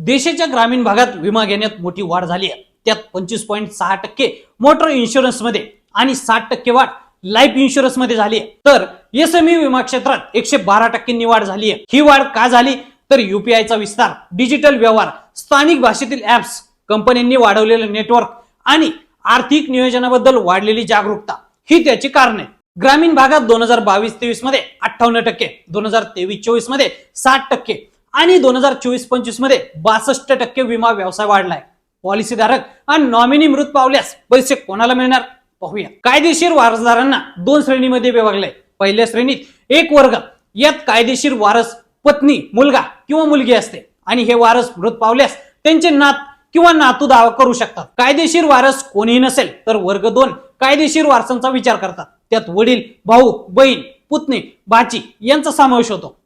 देशाच्या ग्रामीण भागात विमा घेण्यात मोठी वाढ झाली आहे। त्यात 25.6% मोटर इन्शुरन्स मध्ये आणि 60% वाढ लाईफ इन्शुरन्स मध्ये झाली आहे। तर एसएमई विमा क्षेत्रात 112% वाढ झाली आहे। ही वाढ का झाली तर यूपीआयचा विस्तार, डिजिटल व्यवहार, स्थानिक भाषेतील ऍप्स, कंपन्यांनी वाढवलेलं नेटवर्क आणि आर्थिक नियोजनाबद्दल वाढलेली जागरूकता ही त्याची कारणे। ग्रामीण भागात 2022-23 मध्ये 58%, 2023-24 मध्ये 60% आणि 2024-25 मध्ये 62% विमा व्यवसाय वाढलाय। पॉलिसीधारक आणि नॉमिनी मृत पावल्यास पैसे कोणाला मिळणार पाहूया। कायदेशीर वारसदारांना 2 श्रेणीमध्ये विभागले। पहिल्या श्रेणीत एक वर्ग, यात कायदेशीर वारस पत्नी, मुलगा किंवा मुलगी असते आणि हे वारस मृत पावल्यास त्यांचे नात किंवा नातू दावा करू शकतात। कायदेशीर वारस कोणीही नसेल तर वर्ग 2 कायदेशीर वारसांचा विचार करतात। त्यात वडील, भाऊ, बहीण, पुतणी, भाची यांचा समावेश होतो।